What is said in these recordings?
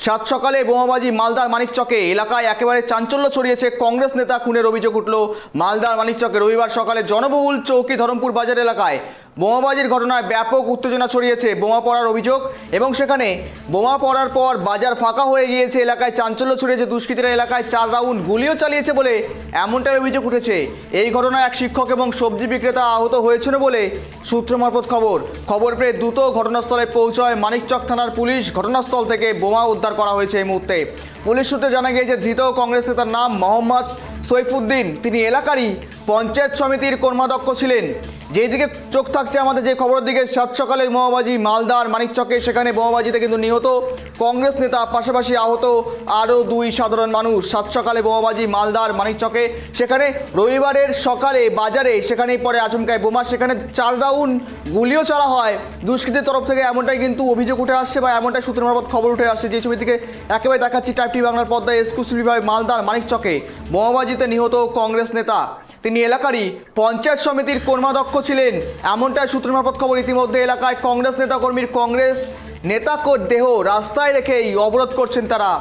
সাত সকালে বোমাবাজি মালদার মানিকচকে এলাকায় একেবারে চাঞ্চল্য ছড়িয়েছে। কংগ্রেস নেতা খুনের অভিযোগ উঠল মালদার মানিকচকে। রবিবার সকালে জনবহুল চৌকি ধরমপুর বাজার এলাকায় বোমাবাজির ঘটনায় ব্যাপক উত্তেজনা ছড়িয়েছে। বোমা পড়ার অভিযোগ এবং সেখানে বোমা পড়ার পর বাজার ফাঁকা হয়ে গিয়েছে। এলাকায় চাঞ্চল্য ছড়িয়েছে। দুষ্কৃতীরা এলাকায় 4 রাউন্ড গুলিও চালিয়েছে বলে এমনটাই অভিযোগ উঠেছে। এই ঘটনায় এক শিক্ষক এবং সবজি বিক্রেতা আহত হয়েছেন বলে সূত্র মারফত খবর পেয়ে দ্রুত ঘটনাস্থলে পৌঁছায় মানিকচক থানার পুলিশ। ঘটনাস্থল থেকে বোমা উদ্ধার করা হয়েছে। এই মুহূর্তে পুলিশ সূত্রে জানা গিয়েছে ধৃত কংগ্রেস নেতার নাম মোহাম্মদ সৈফুদ্দিন। তিনি এলাকারই পঞ্চায়েত সমিতির কর্মাধ্যক্ষ ছিলেন। যেদিকে চোখ থাকছে আমাদের, যে খবরের দিকে, সাত সকালে বোমাবাজি মালদার মানিকচকে। সেখানে বোমাবাজিতে কিন্তু নিহত কংগ্রেস নেতা, পাশাপাশি আহত আরও 2 সাধারণ মানুষ। সাত সকালে বোমাবাজি মালদার মানিকচকে। সেখানে রবিবারের সকালে বাজারে সেখানেই পরে আচমকায় বোমা। সেখানে 4 রাউন্ড গুলিও চালা হয় দুষ্কৃতীর তরফ থেকে, এমনটাই কিন্তু অভিযোগ উঠে আসছে বা এমনটাই সূত্রের মারফত খবর উঠে আসছে। যে ছবি থেকে একেবারে দেখাচ্ছি টাইপ টিভি বাংলার পর্দায় এক্সক্লুসিভভাবে মালদার মানিকচকে বোমাবাজিতে নিহত কংগ্রেস নেতা। তিনি এলাকারই পঞ্চায়েত সমিতির কর্মাধ্যক্ষ ছিলেন, এমনটাই সূত্রের মারফত খবর। ইতিমধ্যে এলাকায় কংগ্রেস নেতাকর্মীর কংগ্রেস নেতাকর দেহ রাস্তায় রেখেই অবরোধ করছেন তারা।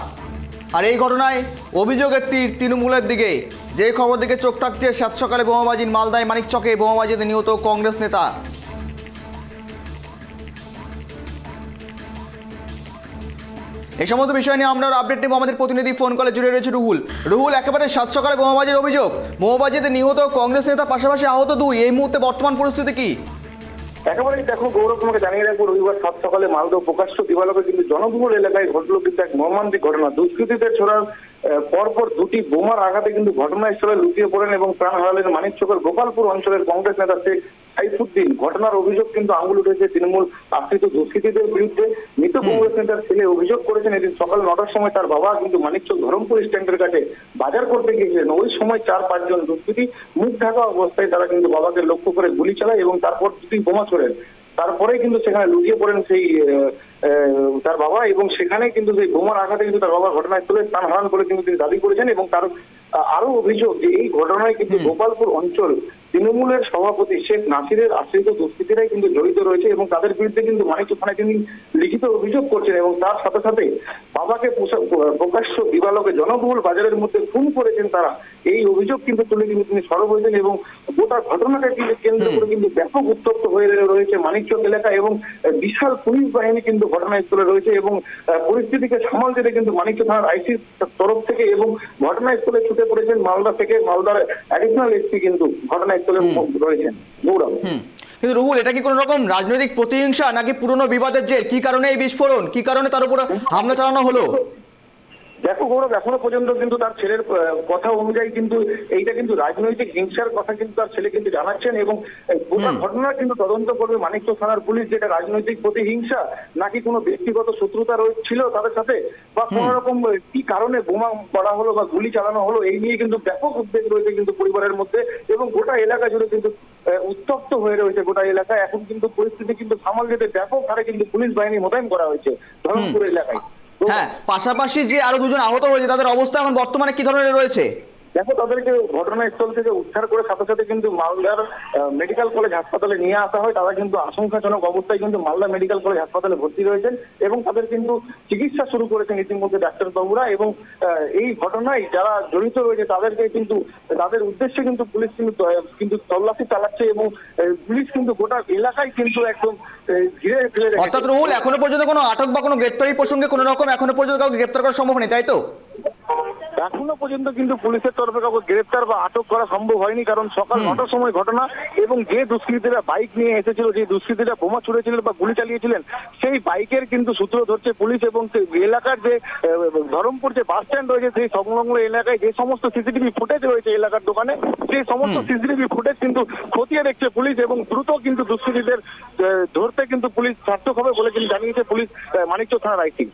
আর এই ঘটনায় অভিযোগের তীর তৃণমূলের দিকে। যে খবর দিকে চোখ থাকছে, সাত সকালে বোমাবাজি মালদায় মানিকচকে বোমাবাজিতে নিহত কংগ্রেস নেতা। এই সমস্ত বিষয় নিয়ে আমরা আপডেট নেব। আমাদের প্রতিনিধি ফোন কলে জুড়ে রয়েছে রুহুল। একেবারে সাত সকালে বোমাবাজির অভিযোগ, বোমাবাজিতে নিহত কংগ্রেস নেতা, পাশাপাশি আহত 2। এই মুহূর্তে বর্তমান পরিস্থিতি কি? একেবারেই দেখো গৌরব, তোমাকে জানিয়ে রাখবো, রবিবার সাত সকালে মালদা প্রকাশ্য দিবালোকে কিন্তু জনবহুল এলাকায় ঘটলো কিন্তু এক মর্মান্তিক ঘটনা। দুষ্কৃতীদের ছোড়ার পরপর 2টি বোমার আঘাতে কিন্তু ঘটনাস্থলে লুকিয়ে পড়েন এবং প্রাণ হারালেন মানিকচকের গোপালপুর অঞ্চলের কংগ্রেস নেতা শেখ সাইফুদ্দিন। ঘটনার অভিযোগ কিন্তু আঙুল উঠেছে তৃণমূল আশ্রিত দুষ্কৃতীদের বিরুদ্ধে। মৃত কংগ্রেস নেতার ছেলে অভিযোগ করেছেন, এদিন সকাল 9টার সময় তার বাবা কিন্তু মানিকচক ধরমপুর স্ট্যান্ডের কাছে বাজার করতে গিয়েছিলেন। ওই সময় 4-5 জন দুষ্কৃতী মুখ ঢাকা অবস্থায় তারা কিন্তু বাবাকে লক্ষ্য করে গুলি চালায় এবং তারপর 2টি বোমা ছোড়েন। তারপরে কিন্তু সেখানে লুকিয়ে পড়েন সেই তার বাবা এবং সেখানে কিন্তু সেই বোমার আঘাতে কিন্তু তার বাবা ঘটনাস্থলে প্রাণ হারান বলে কিন্তু তিনি দাবি করেছেন। এবং তার আরো অভিযোগ যে এই ঘটনায় কিন্তু গোপালপুর অঞ্চল তৃণমূলের সভাপতি শেখ নাসিরের আশ্রিত দুষ্কৃতীরাই কিন্তু জড়িত রয়েছে এবং তাদের বিরুদ্ধে কিন্তু মানিকচক থানায় তিনি লিখিত অভিযোগ করছেন। এবং তার সাথে সাথে বাবাকে প্রকাশ্য দিবালোকে জনবহুল বাজারের মধ্যে খুন করেছেন তারা, এই অভিযোগ কিন্তু তুলে কিন্তু তিনি সরব হয়েছেন। এবং গোটা ঘটনাকে কেন্দ্র করে কিন্তু ব্যাপক উত্তপ্ত হয়ে রয়েছে মানিকচক এলাকা এবং বিশাল পুলিশ বাহিনী কিন্তু ঘটনাস্থলে রয়েছে। এবং পরিস্থিতিকে সামাল দিতে কিন্তু মানিকচক থানার আইসির তরফ থেকে এবং ঘটনাস্থলে ছুটে পড়েছেন মালদা থেকে মালদার অ্যাডিশনাল এসপি কিন্তু ঘটনাস্থলে রয়েছেন। গৌরব, কিন্তু রুহুল, এটা কি কোনো রকম রাজনৈতিক প্রতিহিংসা নাকি পুরনো বিবাদের জের? কি কারণে এই বিস্ফোরণ, কি কারণে তার উপর হামলা চালানো হলো? দেখো গৌরব, এখনো পর্যন্ত কিন্তু তার ছেলের কথা অনুযায়ী কিন্তু এইটা কিন্তু রাজনৈতিক হিংসার কথা কিন্তু তার ছেলে কিন্তু জানাচ্ছেন। এবং গোটা ঘটনা কিন্তু তদন্ত করবে মানিকচক থানার পুলিশ, যেটা রাজনৈতিক প্রতিহিংসা নাকি কোনো ব্যক্তিগত শত্রুতা ছিল তাদের সাথে, বা কোন রকম কি কারণে বোমা পড়া হলো বা গুলি চালানো হলো, এই নিয়ে কিন্তু ব্যাপক উদ্বেগ রয়েছে কিন্তু পরিবারের মধ্যে। এবং গোটা এলাকা জুড়ে কিন্তু উত্তপ্ত হয়ে রয়েছে গোটা এলাকায়। এখন কিন্তু পরিস্থিতি কিন্তু সামাল দিতে ব্যাপক হারে কিন্তু পুলিশ বাহিনী মোতায়েন করা হয়েছে ধরমপুর এলাকায়। হ্যাঁ, পাশাপাশি যে আরো 2 জন আহত হয়েছে, তাদের অবস্থা এখন বর্তমানে কি ধরনের রয়েছে? দেখো, তাদেরকে ঘটনাস্থল থেকে উদ্ধার করে সাথে সাথে কিন্তু মালদার মেডিকেল কলেজ হাসপাতালে নিয়ে আসা হয়। তারা কিন্তু আশঙ্কাজনক অবস্থায় কিন্তু মালদা মেডিকেল কলেজ হাসপাতালে ভর্তি রয়েছেন এবং তাদের কিন্তু চিকিৎসা শুরু করেছেন ইতিমধ্যে ডাক্তারবাবুরা। এবং এই ঘটনায় যারা জড়িত রয়েছে তাদেরকে কিন্তু তাদের উদ্দেশ্যে কিন্তু পুলিশ কিন্তু তল্লাশি চালাচ্ছে এবং পুলিশ কিন্তু গোটা এলাকায় কিন্তু একদম ঘিরে ফেলে রেখেছে। অর্থাৎ রুহুল, এখনো পর্যন্ত কোনো আটক বা কোনো গ্রেপ্তারি প্রসঙ্গে কোনো রকম এখনো পর্যন্ত কাউকে গ্রেপ্তার করা সম্ভব নেই, তাই তো? এখনো পর্যন্ত কিন্তু পুলিশের তরফে কাউকে গ্রেপ্তার বা আটক করা সম্ভব হয়নি, কারণ সকাল 9টার সময় ঘটনা। এবং যে দুষ্কৃতীরা বাইক নিয়ে এসেছিল, যে দুষ্কৃতীরা বোমা ছুড়েছিলেন বা গুলি চালিয়েছিলেন, সেই বাইকের কিন্তু সূত্র ধরছে পুলিশ। এবং এলাকার যে ধরমপুর যে বাস স্ট্যান্ড রয়েছে, সেই সংলগ্ন এলাকায় যে সমস্ত সিসিটিভি ফুটেজ রয়েছে এলাকার দোকানে, সেই সমস্ত সিসিটিভি ফুটেজ কিন্তু খতিয়ে দেখছে পুলিশ এবং দ্রুত কিন্তু দুষ্কৃতীদের ধরতে কিন্তু পুলিশ সার্থক হবে বলে কিন্তু জানিয়েছে পুলিশ মানিকচক থানার আইসি।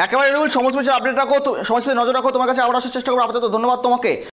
একেবারে রুহুল, সমস্ত আপডেট রাখো, সমস্ত নজর রাখো। তোমার কাছে আবার আসার চেষ্টা করবো। আপাতত ধন্যবাদ তোমাকে।